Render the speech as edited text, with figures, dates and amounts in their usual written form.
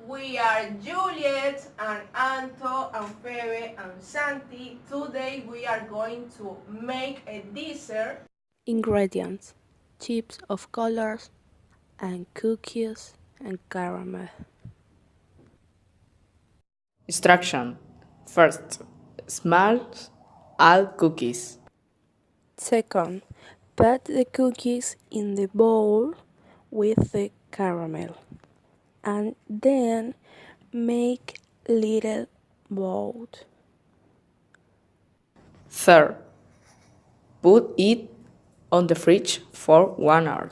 We are Juliet and Anto and Febe and Santi. Today we are going to make a dessert. Ingredients: chips of colors and cookies and caramel. Instruction. First, smash all cookies. Second, put the cookies in the bowl with the caramel and then make little balls. Third, put it on the fridge for 1 hour.